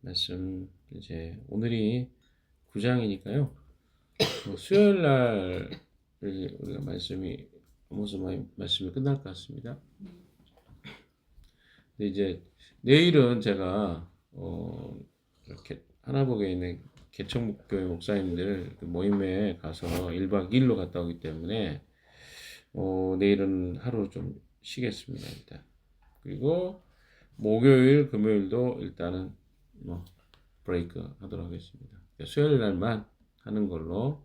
말씀 이제 오늘이 9장이니까요. 수요일 날 우리가 말씀이 끝날 것 같습니다. 근데 이제 내일은 제가 이렇게 하나복에 있는 개척교회 목사님들 모임에 가서 1박 2일로 갔다 오기 때문에 내일은 하루 좀 쉬겠습니다. 일단. 그리고 목요일, 금요일도 일단은 브레이크 하도록 하겠습니다. 수요일 날만 하는 걸로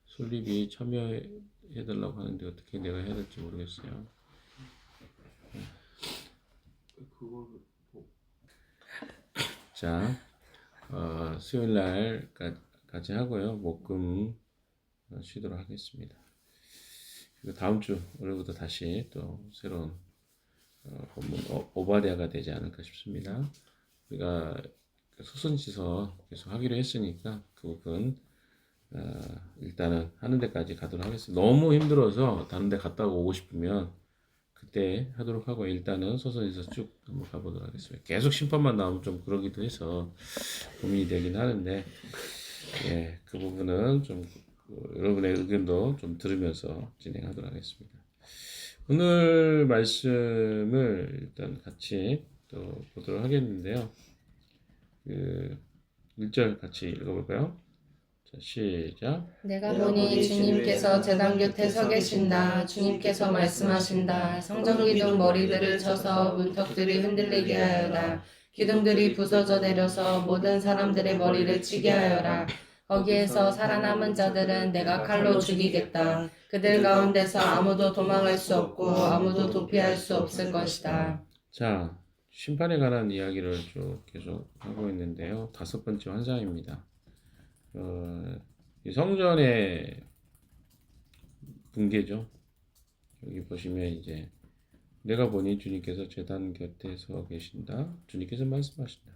솔립이 참여해달라고 하는데 어떻게 내가 해야 될지 모르겠어요. 자, 수요일 날까지 하고요. 목금 쉬도록 하겠습니다. 그리고 다음 주 월요일부터 다시 또 새로운 본문 오바댜가 되지 않을까 싶습니다. 우리가 소선지서 계속 하기로 했으니까 그 부분 일단은 하는 데까지 가도록 하겠습니다. 너무 힘들어서 다른 데 갔다 오고 싶으면 그때 하도록 하고 일단은 소선지서 쭉 한번 가보도록 하겠습니다. 계속 심판만 나오면 좀 그러기도 해서 고민이 되긴 하는데 그 부분은 좀 여러분의 의견도 좀 들으면서 진행하도록 하겠습니다. 오늘 말씀을 일단 같이 또 보도록 하겠는데요. 1절 같이 읽어볼까요? 자, 시작. 내가 보니 주님께서 제단 곁에 서 계신다. 주님께서 말씀하신다. 성전기둥 머리들을 쳐서 문턱들이 흔들리게 하여라. 기둥들이 부서져 내려서 모든 사람들의 머리를 치게 하여라. 거기에서 살아남은 자들은 내가 칼로 죽이겠다. 그들 가운데서 아무도 도망할 수 없고 아무도 도피할 수 없을 것이다. 자, 심판에 관한 이야기를 쭉 계속 하고 있는데요. 5번째 환상입니다. 이 성전의 붕괴죠. 여기 보시면 이제 내가 보니 주님께서 제단 곁에 서 계신다. 주님께서 말씀하신다.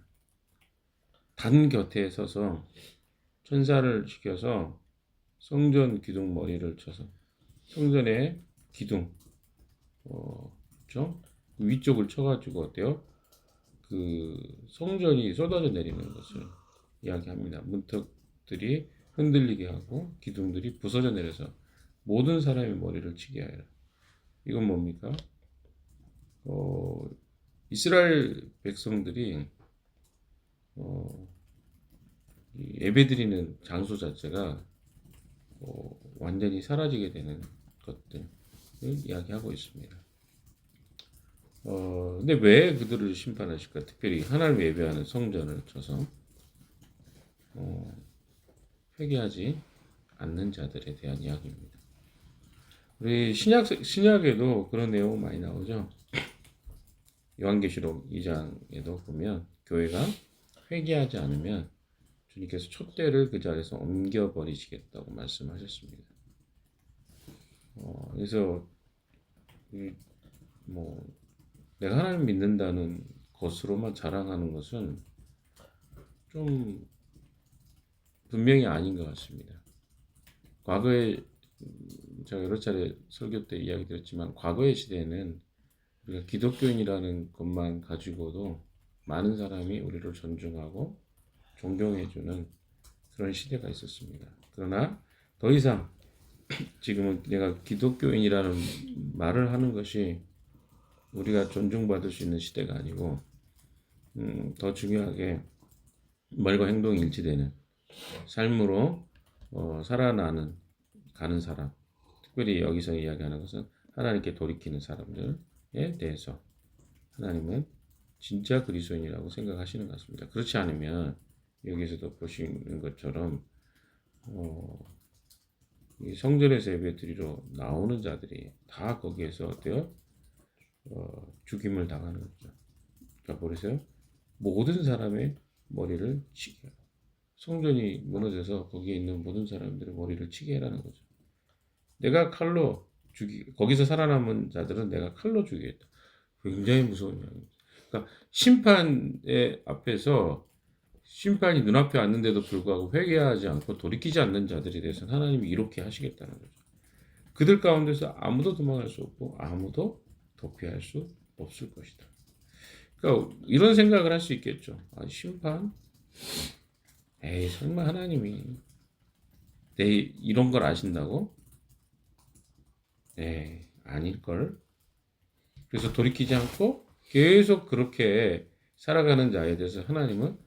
단 곁에 서서 천사를 시켜서 성전 기둥 머리를 쳐서 성전의 기둥 그렇죠? 위쪽을 쳐가지고 어때요? 그 성전이 쏟아져 내리는 것을 이야기합니다. 문턱들이 흔들리게 하고 기둥들이 부서져 내려서 모든 사람의 머리를 치게 하여라. 이건 뭡니까? 이스라엘 백성들이 예배드리는 장소 자체가 완전히 사라지게 되는 것들을 이야기하고 있습니다. 근데 왜 그들을 심판하실까? 특별히 하나님 예배하는 성전을 쳐서 회개하지 않는 자들에 대한 이야기입니다. 우리 신약에도 그런 내용 많이 나오죠. 요한계시록 2장에도 보면 교회가 회개하지 않으면 주님께서 촛대를 그 자리에서 옮겨버리시겠다고 말씀하셨습니다. 그래서 내가 하나님 믿는다는 것으로만 자랑하는 것은 좀 분명히 아닌 것 같습니다. 과거에 제가 여러 차례 설교 때 이야기 드렸지만 과거의 시대에는 우리가 기독교인이라는 것만 가지고도 많은 사람이 우리를 존중하고 존경해주는 그런 시대가 있었습니다. 그러나 더 이상 지금은 내가 기독교인이라는 말을 하는 것이 우리가 존중받을 수 있는 시대가 아니고 더 중요하게 말과 행동이 일치되는 삶으로 가는 사람, 특별히 여기서 이야기하는 것은 하나님께 돌이키는 사람들에 대해서 하나님은 진짜 그리스도인이라고 생각하시는 것 같습니다. 그렇지 않으면 여기서도 보시는 것처럼 이 성전에서 예배드리러 나오는 자들이 다 거기에서 어때요? 죽임을 당하는 거죠. 자, 보세요. 모든 사람의 머리를 치게 해라. 성전이 무너져서 거기에 있는 모든 사람들의 머리를 치게 해라는 거죠. 내가 칼로 거기서 살아남은 자들은 내가 칼로 죽이겠다. 굉장히 무서운 이야기입니다. 그러니까 심판의 앞에서 심판이 눈앞에 왔는데도 불구하고 회개하지 않고 돌이키지 않는 자들에 대해서는 하나님이 이렇게 하시겠다는 거죠. 그들 가운데서 아무도 도망할 수 없고 아무도 도피할 수 없을 것이다. 그러니까 이런 생각을 할 수 있겠죠. 아, 심판? 에이, 설마 하나님이 내 이런 걸 아신다고? 에이, 아닐걸. 그래서 돌이키지 않고 계속 그렇게 살아가는 자에 대해서 하나님은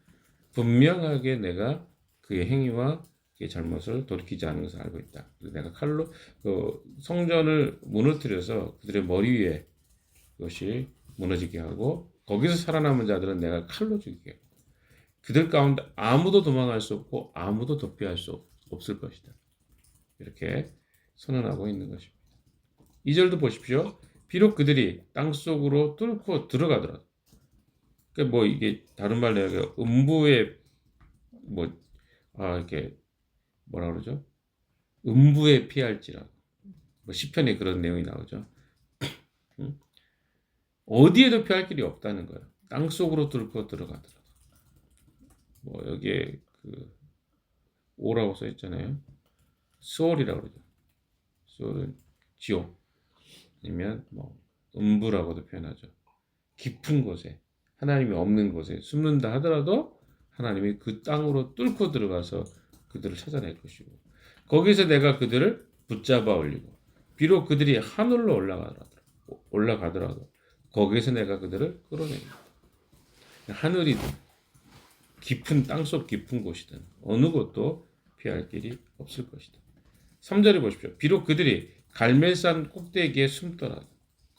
분명하게 내가 그의 행위와 그의 잘못을 돌이키지 않는 것을 알고 있다. 그래서 내가 칼로 성전을 무너뜨려서 그들의 머리 위에 그것이 무너지게 하고 거기서 살아남은 자들은 내가 칼로 죽이게 하고 그들 가운데 아무도 도망할 수 없고 아무도 도피할 수 없을 것이다. 이렇게 선언하고 있는 것입니다. 2절도 보십시오. 비록 그들이 땅속으로 뚫고 들어가더라도 그러니까 뭐 이게 다른 말로 얘기하면 음부의 이렇게 뭐라 그러죠? 음부에 피할지라도 뭐 시편에 그런 내용이 나오죠. 응? 어디에도 피할 길이 없다는 거예요. 땅 속으로 뚫고 들어가더라도 뭐 여기에 그 오라고 써 있잖아요. 수월이라고 그러죠. 수월은 지옥 아니면 뭐 음부라고도 표현하죠. 깊은 곳에 하나님이 없는 곳에 숨는다 하더라도 하나님이 그 땅으로 뚫고 들어가서 그들을 찾아낼 것이고 거기서 내가 그들을 붙잡아 올리고 비록 그들이 하늘로 올라가더라도 거기에서 내가 그들을 끌어냅니다. 하늘이든 깊은 땅속 깊은 곳이든 어느 곳도 피할 길이 없을 것이다. 3절에 보십시오. 비록 그들이 갈멜산 꼭대기에 숨더라도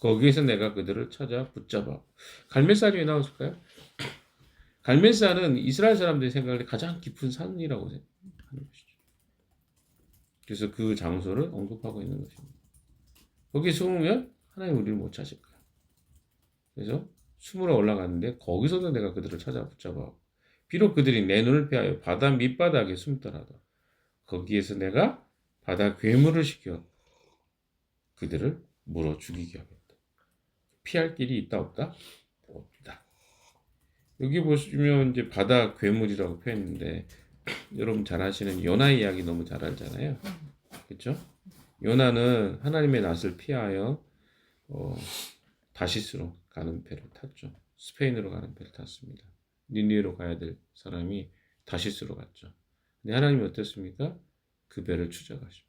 거기에서 내가 그들을 찾아 붙잡아. 갈멜산이 왜 나왔을까요? 갈멜산은 이스라엘 사람들이 생각할 때 가장 깊은 산이라고 생각하는 것이죠. 그래서 그 장소를 언급하고 있는 것입니다. 거기에 숨으면 하나님 우리를 못 찾을 거야. 그래서 숨으러 올라갔는데 거기서도 내가 그들을 찾아 붙잡아. 비록 그들이 내 눈을 피하여 바다 밑바닥에 숨더라도 거기에서 내가 바다 괴물을 시켜 그들을 물어 죽이게 하겠다. 피할 길이 있다 없다? 없다. 여기 보시면 이제 바다 괴물이라고 표현했는데 여러분 잘 아시는 요나 이야기 너무 잘 알잖아요. 그렇죠? 요나는 하나님의 낯을 피하여 다시스로 가는 배를 탔죠. 스페인으로 가는 배를 탔습니다. 니느웨로 가야 될 사람이 다시스로 갔죠. 근데 하나님이 어땠습니까? 그 배를 추적하십니다.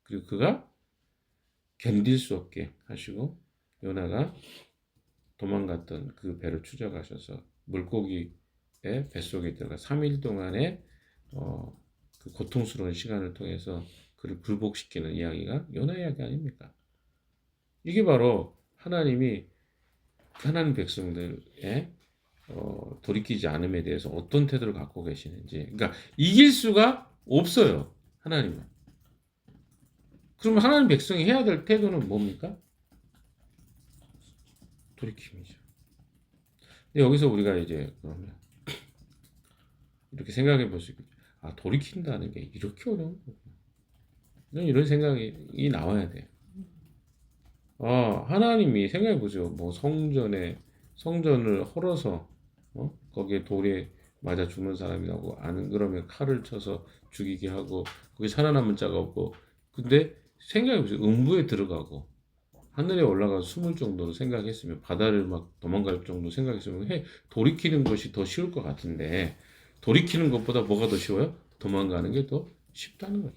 그리고 그가 견딜 수 없게 하시고 요나가 도망갔던 그 배를 추적하셔서 물고기의 뱃속에 들어가 3일 동안의 그 고통스러운 시간을 통해서 그를 굴복시키는 이야기가 요나 이야기 아닙니까? 이게 바로 하나님이 하나님 백성들의 돌이키지 않음에 대해서 어떤 태도를 갖고 계시는지 그러니까 이길 수가 없어요. 하나님은. 그러면 하나님 백성이 해야 될 태도는 뭡니까? 돌이킴이죠. 근데 여기서 우리가 이제 그러면 이렇게 생각해 볼 수 있겠죠. 아, 돌이킨다는 게 이렇게 어려운 거구나. 이런 생각이 나와야 돼요. 아, 하나님이 생각해 보세요. 뭐 성전을 헐어서 거기에 돌에 맞아 죽는 사람이라고 안 그러면 칼을 쳐서 죽이게 하고 거기 살아남은 자가 없고 근데 생각해 보세요. 음부에 들어가고 하늘에 올라가서 숨을 정도로 생각했으면 바다를 막 도망갈 정도 생각했으면 돌이키는 것이 더 쉬울 것 같은데 돌이키는 것보다 뭐가 더 쉬워요? 도망가는 게 더 쉽다는 거예요.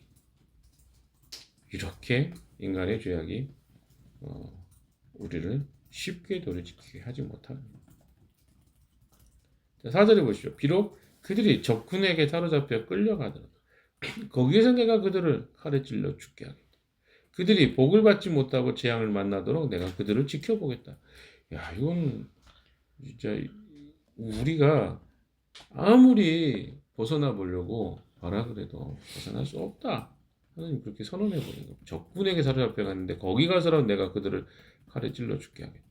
이렇게 인간의 죄악이 우리를 쉽게 돌이키게 하지 못하는 거예요. 4절에 보시죠. 비록 그들이 적군에게 사로잡혀 끌려가더라도 거기에서 내가 그들을 칼에 찔러 죽게 하겠다. 그들이 복을 받지 못하고 재앙을 만나도록 내가 그들을 지켜보겠다. 야, 이건 진짜 우리가 아무리 벗어나 보려고 하라 그래도 벗어날 수 없다. 하나님 그렇게 선언해 버린 거예요. 적군에게 사로잡혀 갔는데 거기 가서라도 내가 그들을 칼에 찔러 죽게 하겠다.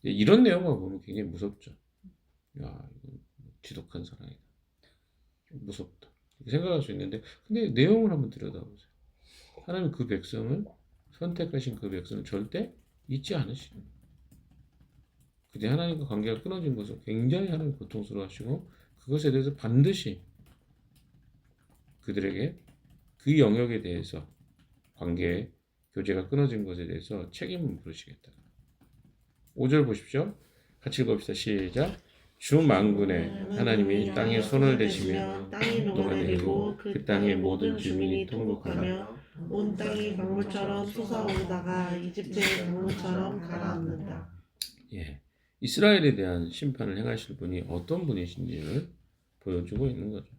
이런 내용만 보면 굉장히 무섭죠. 야, 이건 지독한 사랑이다. 무섭다. 생각할 수 있는데 근데 내용을 한번 들여다보세요. 하나님 그 백성을 선택하신 그 백성을 절대 잊지 않으시는 거예요. 그때 하나님과 관계가 끊어진 것을 굉장히 하나님 고통스러워하시고 그것에 대해서 반드시 그들에게 그 영역에 대해서 교제가 끊어진 것에 대해서 책임을 물으시겠다. 5절 보십시오. 같이 읽어봅시다. 시작. 주 만군의 하나님이 땅에 손을 대시며 땅이 녹아내리고 그 땅의 모든 주민이 통곡하며 온 땅이 강물처럼 솟아오르다가 이집트의 강물처럼 가라앉는다. 예, 이스라엘에 대한 심판을 행하실 분이 어떤 분이신지를 보여주고 있는 거죠.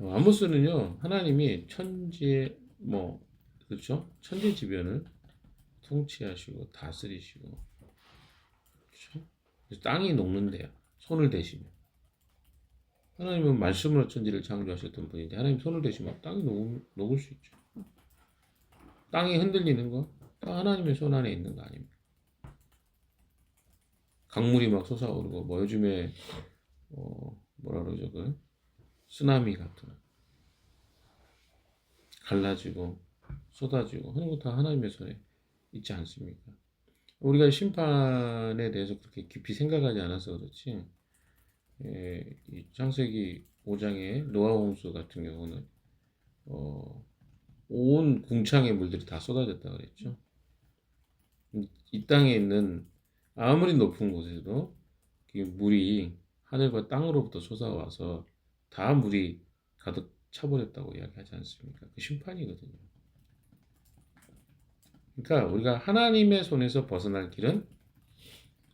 아모스는요, 하나님이 천지의 그렇죠? 천지지변을 통치하시고 다스리시고, 그렇죠? 그래서 땅이 녹는데요. 손을 대시면 하나님은 말씀으로 천지를 창조하셨던 분인데 하나님 손을 대시면 땅이 녹을 수 있죠. 땅이 흔들리는 거 다 하나님의 손 안에 있는 거 아닙니까? 강물이 막 솟아오르고 요즘에 뭐라 그러죠? 그 쓰나미 같은 갈라지고 쏟아지고 하는 거 다 하나님의 손에 있지 않습니까? 우리가 심판에 대해서 그렇게 깊이 생각하지 않아서 그렇지, 이 창세기 5장의 노아 홍수 같은 경우는 온 궁창의 물들이 다 쏟아졌다 그랬죠. 이 땅에 있는 아무리 높은 곳에도 물이 하늘과 땅으로부터 솟아와서 다 물이 가득 차버렸다고 이야기하지 않습니까? 그 심판이거든요. 그러니까 우리가 하나님의 손에서 벗어날 길은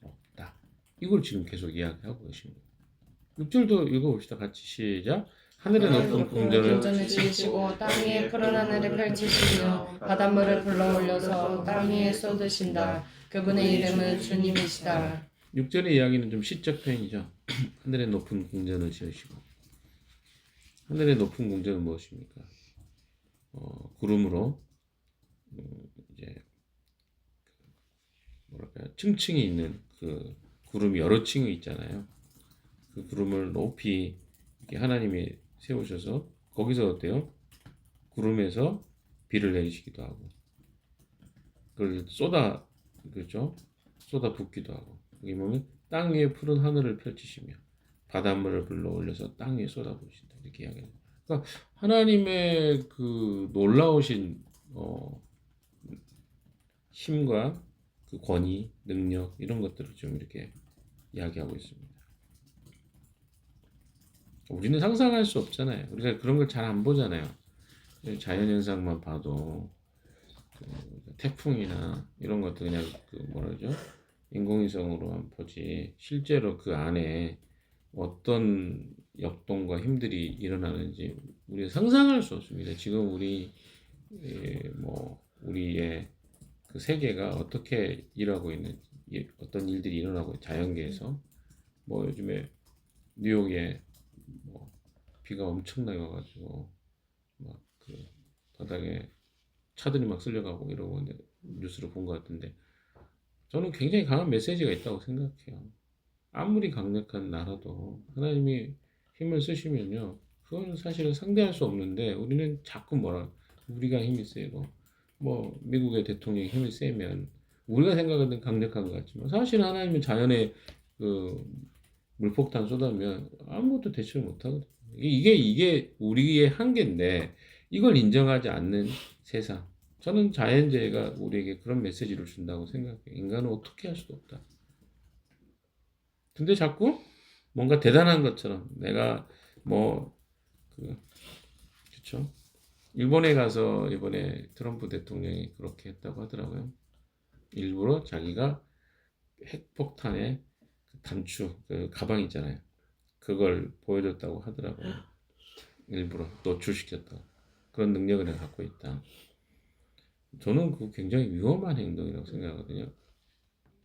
없다. 이걸 지금 계속 이야기하고 계십니다. 6절도 읽어봅시다. 같이 시작. 하늘의 높은 궁전을 지으시고 땅 위에 푸른 하늘을 펼치시며 바닷물을 불러올려서 땅 위에 쏟으신다. 그분의 이름은 주님이시다. 6절의 이야기는 좀 시적 표현이죠. 하늘의 높은 궁전을 지으시고, 하늘의 높은 궁전은 무엇입니까? 구름으로 이제 뭐랄까요, 층층이 있는 그 구름이 여러 층이 있잖아요. 그 구름을 높이 이렇게 하나님이 세우셔서 거기서 어때요? 구름에서 비를 내리시기도 하고, 그걸 그렇죠? 쏟아 붓기도 하고, 여기 보면 땅 위에 푸른 하늘을 펼치시며 바닷물을 불러올려서 땅 위에 쏟아 부으신다, 이렇게 이야기해요. 그러니까 하나님의 그 놀라우신 힘과 그 권위, 능력 이런 것들을 좀 이렇게 이야기하고 있습니다. 우리는 상상할 수 없잖아요. 우리가 그런 걸 잘 안 보잖아요. 자연현상만 봐도 그 태풍이나 이런 것도 그냥 그 뭐라죠? 인공위성으로만 보지 실제로 그 안에 어떤 역동과 힘들이 일어나는지 우리가 상상할 수 없습니다. 지금 우리의 그 세계가 어떻게 일하고 있는지, 어떤 일들이 일어나고 자연계에서 요즘에 뉴욕에 비가 엄청나게 와가지고 막 그 바닥에 차들이 막 쓸려가고 이러고 뉴스를 본 것 같은데, 저는 굉장히 강한 메시지가 있다고 생각해요. 아무리 강력한 나라도 하나님이 힘을 쓰시면요, 그거는 사실은 상대할 수 없는데 우리는 자꾸 우리가 힘이 세고 미국의 대통령이 힘이 세면 우리가 생각하는 강력한 것 같지만 사실 하나님은 자연에 그 물폭탄 쏟아면 아무것도 대처를 못하거든요. 이게 우리의 한계인데 이걸 인정하지 않는 세상. 저는 자연재해가 우리에게 그런 메시지를 준다고 생각해요. 인간은 어떻게 할 수도 없다. 근데 자꾸 뭔가 대단한 것처럼 내가 그렇죠? 일본에 가서 이번에 트럼프 대통령이 그렇게 했다고 하더라고요. 일부러 자기가 핵폭탄의 단추, 그 가방 있잖아요. 그걸 보여줬다고 하더라고요. 일부러 노출시켰다. 그런 능력을 내가 갖고 있다. 저는 그거 굉장히 위험한 행동이라고 생각하거든요.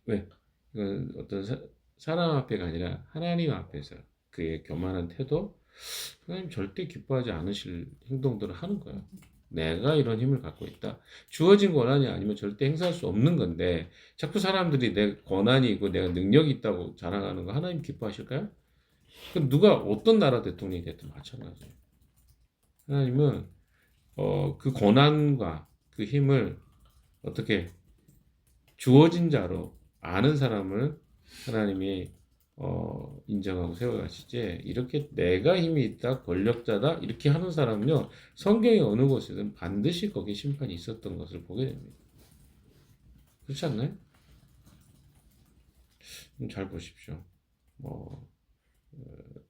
왜? 이건 어떤 사람 앞에가 아니라 하나님 앞에서 그의 교만한 태도, 하나님 절대 기뻐하지 않으실 행동들을 하는 거예요. 내가 이런 힘을 갖고 있다. 주어진 권한이 아니면 절대 행사할 수 없는 건데 자꾸 사람들이 내 권한이 있고 내가 능력이 있다고 자랑하는 거 하나님 기뻐하실까요? 그 누가 어떤 나라 대통령이 됐든 마찬가지예요. 하나님은 그 권한과 그 힘을 어떻게 주어진 자로 아는 사람을 하나님이 인정하고 세워가시지, 이렇게 내가 힘이 있다, 권력자다 이렇게 하는 사람은요, 성경의 어느 곳에든 반드시 거기에 심판이 있었던 것을 보게 됩니다. 그렇지 않나요? 잘 보십시오.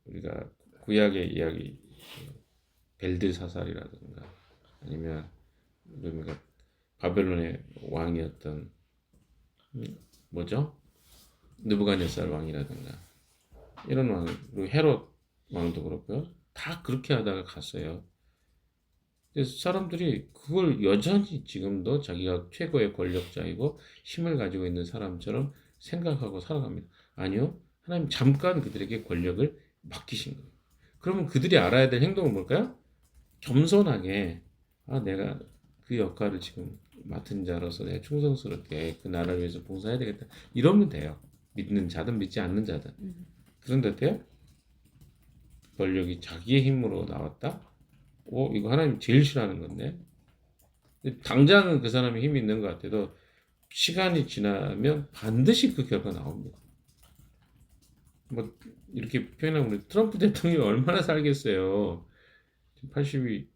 우리가 구약의 이야기, 벨드사살이라든가 아니면 우리가 바벨론의 왕이었던 뭐죠? 느부갓네살 왕이라든가 이런 왕, 그리고 헤롯 왕도 그렇고요. 다 그렇게 하다가 갔어요. 그래서 사람들이 그걸 여전히 지금도 자기가 최고의 권력자이고 힘을 가지고 있는 사람처럼 생각하고 살아갑니다. 아니요. 하나님 잠깐 그들에게 권력을 맡기신 거예요. 그러면 그들이 알아야 될 행동은 뭘까요? 겸손하게 내가 그 역할을 지금 맡은 자로서 내가 충성스럽게 그 나라를 위해서 봉사해야 되겠다. 이러면 돼요. 믿는 자든 믿지 않는 자든. 그런데 어때요? 권력이 자기의 힘으로 나왔다? 이거 하나님 제일 싫어하는 건데. 당장은 그 사람이 힘이 있는 것 같아도 시간이 지나면 반드시 그 결과 나옵니다. 이렇게 표현하면 트럼프 대통령이 얼마나 살겠어요. 80이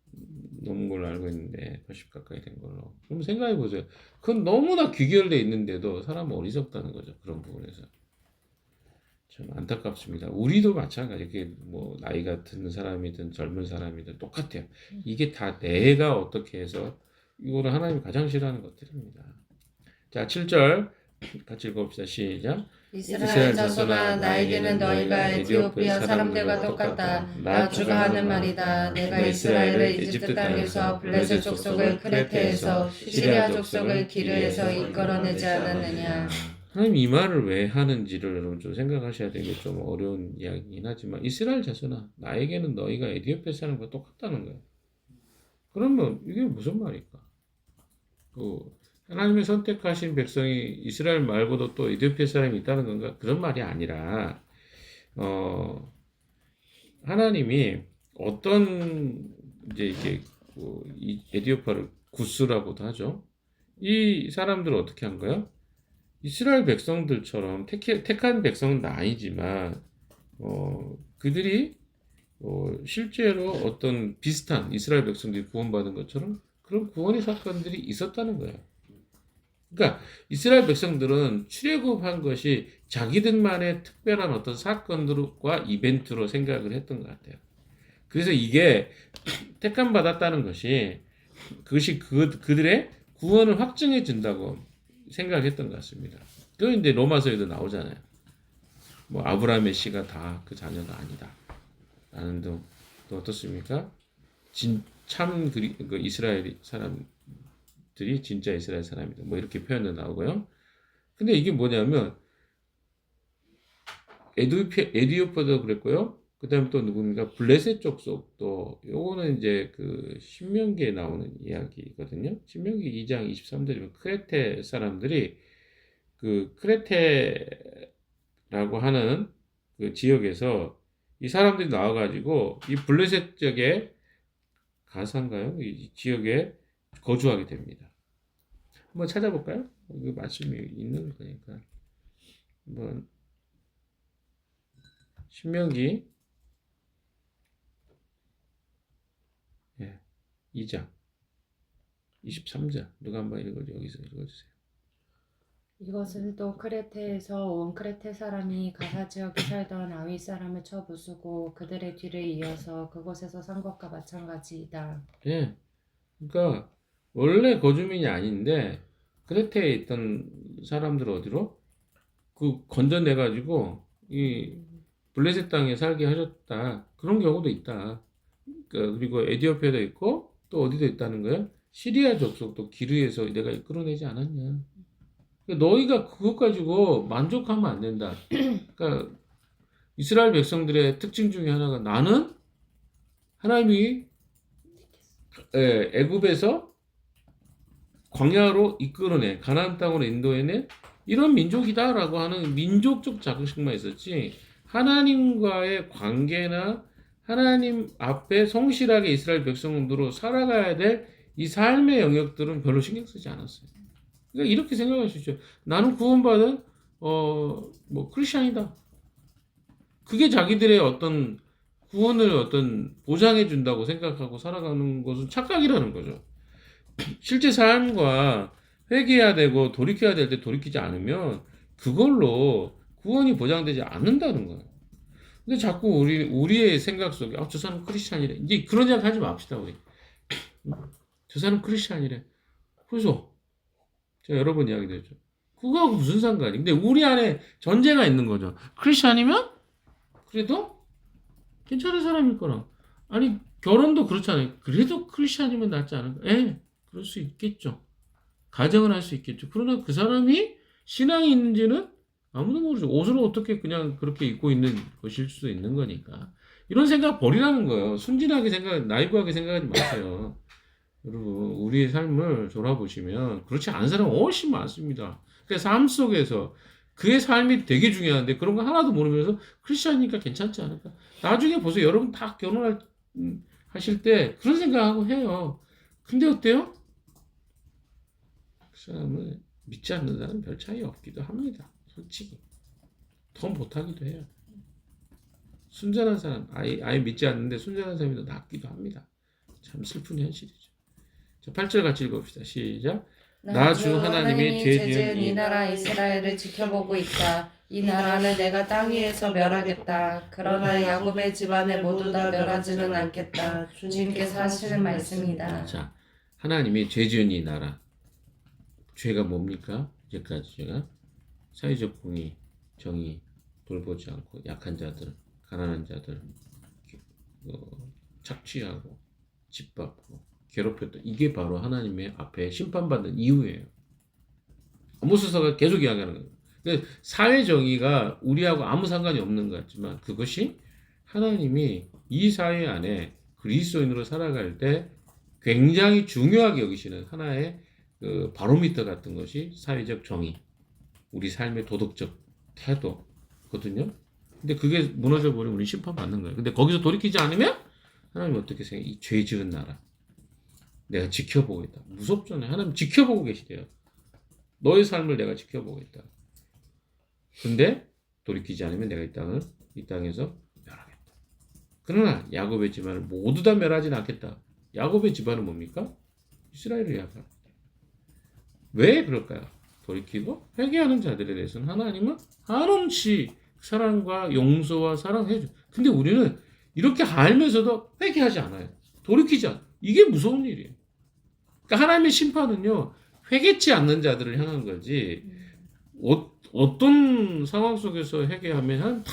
넘은 걸로 알고 있는데 80 가까이 된 걸로. 그럼 생각해 보세요. 그건 너무나 귀결돼 있는데도 사람은 어리석다는 거죠. 그런 부분에서. 참 안타깝습니다. 우리도 마찬가지. 이게 나이가 든 사람이든 젊은 사람이든 똑같아요. 이게 다 내가 어떻게 해서 이거를 하나님이 가장 싫어하는 것들입니다. 자, 7절 같이 읽어봅시다. 시작. 이스라엘 자손아 나에게는 너희가 에티오피아 사람들과 똑같다. 나 주가 하는 말이다. 내가 이스라엘을 이집트 땅에서 블레셋 족속을 크레테에서 시리아 족속을 기르에서 이끌어내지 않았느냐. 하나님 이 말을 왜 하는지를 여러분 좀 생각하셔야 되게 좀 어려운 이야기긴 하지만 이스라엘 자손아 나에게는 너희가 에티오피아 사람과 똑같다는 거예요. 그러면 이게 무슨 말일까? 하나님의 선택하신 백성이 이스라엘 말고도 또 에티오피아 사람이 있다는 건가? 그런 말이 아니라 하나님이 어떤 이제 이게 이 에티오피아를 구스라고도 하죠. 이 사람들을 어떻게 한 거예요? 이스라엘 백성들처럼 택한 백성은 아니지만 그들이 실제로 어떤 비슷한 이스라엘 백성들이 구원받은 것처럼 그런 구원의 사건들이 있었다는 거예요. 그러니까 이스라엘 백성들은 출애굽한 것이 자기들만의 특별한 어떤 사건들과 이벤트로 생각을 했던 것 같아요. 그래서 이게 택함 받았다는 것이 그것이 그들의 구원을 확증해 준다고 생각했던 것 같습니다. 그건 이제 로마서에도 나오잖아요. 아브라함의 씨가 다 그 자녀가 아니다. 라는 또 어떻습니까? 참 이스라엘 사람들이 진짜 이스라엘 사람이다. 이렇게 표현도 나오고요. 근데 이게 뭐냐면 에디오피아도 그랬고요. 그 다음에 또 누굽니까? 블레셋 족속도 요거는 이제 그 신명기에 나오는 이야기거든요. 신명기 2장 23절이면 크레테 사람들이 그 크레테라고 하는 그 지역에서 이 사람들이 나와가지고 이 블레셋 지역에 가사인가요? 이 지역에 거주하게 됩니다. 한번 찾아볼까요? 그 말씀이 있는 거니까. 한번 신명기 2장 23절 누가 한번 여기서 읽어주세요. 이것은 또 크레테에서 온 크레테 사람이 가사 지역에 살던 아위 사람을 쳐 부수고 그들의 뒤를 이어서 그곳에서 산 것과 마찬가지이다. 예, 그러니까 원래 거주민이 아닌데 크레테에 있던 사람들을 어디로 건져내 가지고 이 블레셋 땅에 살게 하셨다. 그런 경우도 있다. 그리고 에티오피아도 있고 또 어디도 있다는 거예요? 시리아 족속도 기르에서 내가 이끌어내지 않았냐. 그러니까 너희가 그것 가지고 만족하면 안 된다. 그러니까 이스라엘 백성들의 특징 중에 하나가 나는 하나님이 애굽에서 광야로 이끌어내 가나안 땅으로 인도해내 이런 민족이다라고 하는 민족적 자긍심만 있었지 하나님과의 관계나 하나님 앞에 성실하게 이스라엘 백성으로 살아가야 될 이 삶의 영역들은 별로 신경 쓰지 않았어요. 그러니까 이렇게 생각할 수 있죠. 나는 구원받은 크리스천이다. 그게 자기들의 어떤 구원을 어떤 보장해 준다고 생각하고 살아가는 것은 착각이라는 거죠. 실제 삶과 회개해야 되고 돌이켜야 될 때 돌이키지 않으면 그걸로 구원이 보장되지 않는다는 거예요. 근데 자꾸 우리의 생각 속에 저 사람 크리스찬이래. 이제 그런 생각 하지 맙시다 우리. 저 사람 크리스찬이래. 그래서 제가 여러 번 이야기 드렸죠. 그거하고 무슨 상관이? 근데 우리 안에 전제가 있는 거죠. 크리스찬이면 그래도 괜찮은 사람일 거라. 아니 결혼도 그렇잖아요. 그래도 크리스찬이면 낫지 않을까? 예, 그럴 수 있겠죠. 가정을 할 수 있겠죠. 그러나 그 사람이 신앙이 있는지는 아무도 모르죠. 옷을 어떻게 그냥 그렇게 입고 있는 것일 수도 있는 거니까. 이런 생각 버리라는 거예요. 순진하게 나이브하게 생각하지 마세요. 여러분, 우리의 삶을 돌아보시면 그렇지 않은 사람은 훨씬 많습니다. 그 삶 속에서 그의 삶이 되게 중요한데 그런 거 하나도 모르면서 크리스천이니까 괜찮지 않을까? 나중에 보세요. 여러분 다 하실 때 그런 생각하고 해요. 근데 어때요? 그 사람은 믿지 않는 사람은 별 차이 없기도 합니다. 솔직히. 더 못하기도 해요. 순전한 사람, 아예 믿지 않는데 순전한 사람이 더 낫기도 합니다. 참 슬픈 현실이죠. 자, 8절 같이 읽어봅시다. 시작. 나 주 하나님이 죄 지은 이 나라 이스라엘을 지켜보고 있다. 이 나라는 내가 땅 위에서 멸하겠다. 그러나 야곱의 집안을 모두 다 멸하지는 않겠다. 주님께서 하시는 말씀이다. 자, 하나님이 죄 지은 이 나라. 죄가 뭡니까? 이제까지 제가 사회적 공의, 정의 돌보지 않고 약한 자들, 가난한 자들 착취하고 짓밟고 괴롭혔던 이게 바로 하나님의 앞에 심판받는 이유예요. 아모스서가 계속 이야기하는 거예요. 그러니까 사회 정의가 우리하고 아무 상관이 없는 것 같지만 그것이 하나님이 이 사회 안에 그리스도인으로 살아갈 때 굉장히 중요하게 여기시는 하나의 그 바로미터 같은 것이 사회적 정의, 우리 삶의 도덕적 태도거든요. 근데 그게 무너져 버리면 우리 심판받는 거예요. 근데 거기서 돌이키지 않으면 하나님 어떻게 생각해? 이 죄 지은 나라 내가 지켜보고 있다. 무섭잖아요. 하나님 지켜보고 계시대요. 너의 삶을 내가 지켜보고 있다. 근데 돌이키지 않으면 내가 이 땅에서 멸하겠다. 그러나 야곱의 집안을 모두 다 멸하지는 않겠다. 야곱의 집안은 뭡니까? 이스라엘을 이야기합니다. 왜 그럴까요? 돌이키고 회개하는 자들에 대해서는 하나님은 한없이 사랑과 용서와 사랑해줘. 근데 우리는 이렇게 알면서도 회개하지 않아요. 돌이키지 않아요. 이게 무서운 일이에요. 그러니까 하나님의 심판은요, 회개치 않는 자들을 향한 거지, 어떤 상황 속에서 회개하면 다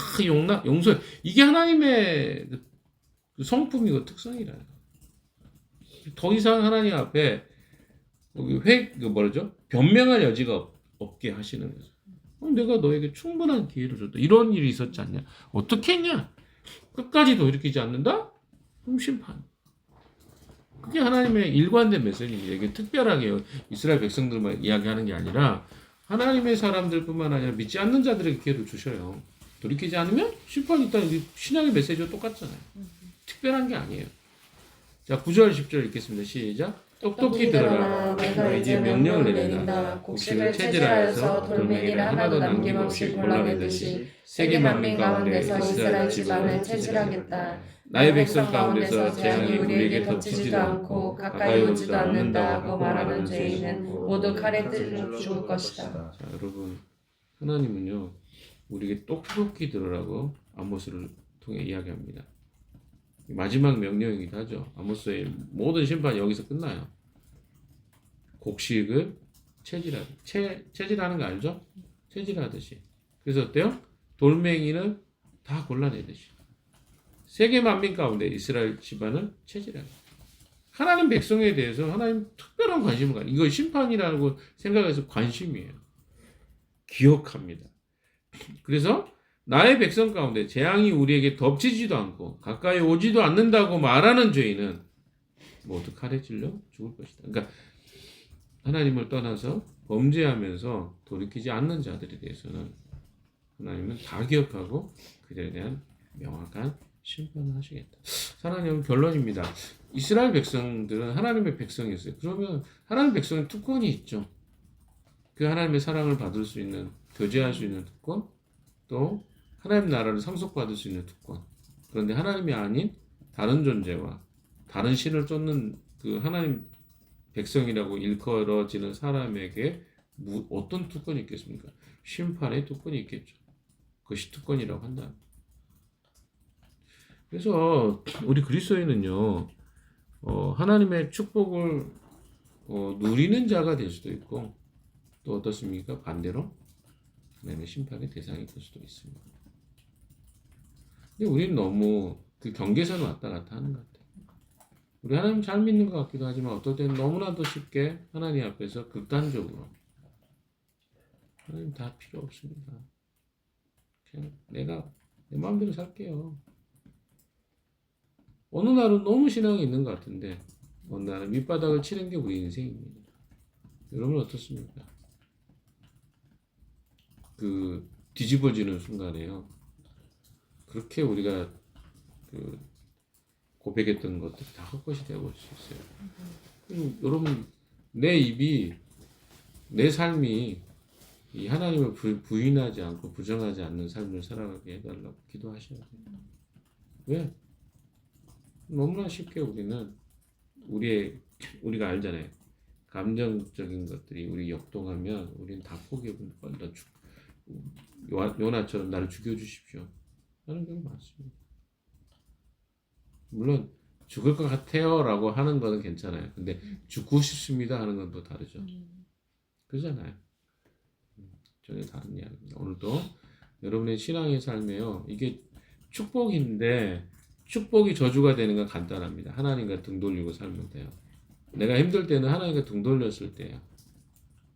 용서해. 이게 하나님의 그 성품이고 특성이라요. 더 이상 하나님 앞에 변명할 여지가 없게 하시는 거죠. 내가 너에게 충분한 기회를 줬다. 이런 일이 있었지 않냐? 어떻게 했냐? 끝까지 돌이키지 않는다? 그럼 심판. 그게 하나님의 일관된 메시지입니다. 이게 특별하게 이스라엘 백성들만 이야기하는 게 아니라 하나님의 사람들뿐만 아니라 믿지 않는 자들에게 기회를 주셔요. 돌이키지 않으면 심판이 있다는 신약의 메시지와 똑같잖아요. 특별한 게 아니에요. 자, 9절 10절 읽겠습니다. 시작. 똑똑히 들어라. 내가 이제 명령을 내린다. 곡식을 채질하여서 돌멩이를 하나도 남김없이 골라내듯이 세계 만민 가운데서 이스라엘 집안을 채질하겠다. 나의 백성 가운데서 재앙이 우리에게 덮치지도 않고 가까이 오지도 않는다고 말하는 죄인은 모두 칼에 죽을 것이다. 자, 여러분, 하나님은요 우리에게 똑똑히 들으라고 아모스를 통해 이야기합니다. 마지막 명령이기도 하죠. 아모스의 모든 심판이 여기서 끝나요. 곡식을 채질하는 거 알죠? 채질하듯이. 그래서 어때요? 돌멩이는 다 골라내듯이. 세계 만민 가운데 이스라엘 집안을 채질하는. 하나님 백성에 대해서 하나님 특별한 관심을 가지고, 이거 심판이라고 생각해서 관심이에요. 기억합니다. 그래서 나의 백성 가운데 재앙이 우리에게 덮치지도 않고 가까이 오지도 않는다고 말하는 죄인은 모두 칼에 찔려 죽을 것이다. 그러니까 하나님을 떠나서 범죄하면서 돌이키지 않는 자들에 대해서는 하나님은 다 기억하고 그들에 대한 명확한 심판을 하시겠다. 하나님은 결론입니다. 이스라엘 백성들은 하나님의 백성이었어요. 그러면 하나님의 백성은 특권이 있죠. 그 하나님의 사랑을 받을 수 있는, 교제할 수 있는 특권, 또 하나님 나라를 상속받을 수 있는 특권. 그런데 하나님이 아닌 다른 존재와 다른 신을 쫓는 그 하나님 백성이라고 일컬어지는 사람에게 어떤 특권이 있겠습니까? 심판의 특권이 있겠죠. 그것이 특권이라고 한다. 그래서 우리 그리스도인은요, 하나님의 축복을 누리는 자가 될 수도 있고, 또 어떻습니까? 반대로 하나님의 심판의 대상이 될 수도 있습니다. 근데 우리는 너무 그 경계선을 왔다 갔다 하는 것 같아요. 우리 하나님 잘 믿는 것 같기도 하지만 어떨 때는 너무나도 쉽게 하나님 앞에서 극단적으로 하나님 다 필요 없습니다. 그냥 내가 내 마음대로 살게요. 어느 날은 너무 신앙이 있는 것 같은데 어느 날은 밑바닥을 치는 게 우리 인생입니다. 여러분 어떻습니까? 그 뒤집어지는 순간에요. 그렇게 우리가 그 고백했던 것들이 다 헛것이 되어버릴 수 있어요. 여러분 내 입이 내 삶이 이 하나님을 부인하지 않고 부정하지 않는 삶을 살아가게 해달라고 기도하셔야 돼요. 왜? 너무나 쉽게 우리는 우리가 알잖아요. 감정적인 것들이 우리 역동하면 우리는 다 포기해버리고 요나처럼 나를 죽여주십시오 하는 경우 많습니다. 물론 죽을 것 같아요 라고 하는 거는 괜찮아요. 근데 죽고 싶습니다 하는 건 또 다르죠. 그러잖아요. 전혀 다른 이야기입니다. 오늘도 여러분의 신앙의 삶에요. 이게 축복인데 축복이 저주가 되는 건 간단합니다. 하나님과 등 돌리고 살면 돼요. 내가 힘들 때는 하나님과 등 돌렸을 때예요.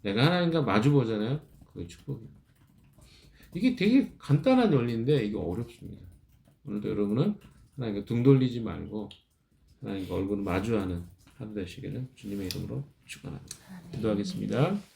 내가 하나님과 마주 보잖아요. 그게 축복이에요. 이게 되게 간단한 원리인데 이게 어렵습니다. 오늘도 여러분은 하나님과 등 돌리지 말고 하나님과 얼굴을 마주하는 하루 되시기를 주님의 이름으로 축원합니다. 기도하겠습니다.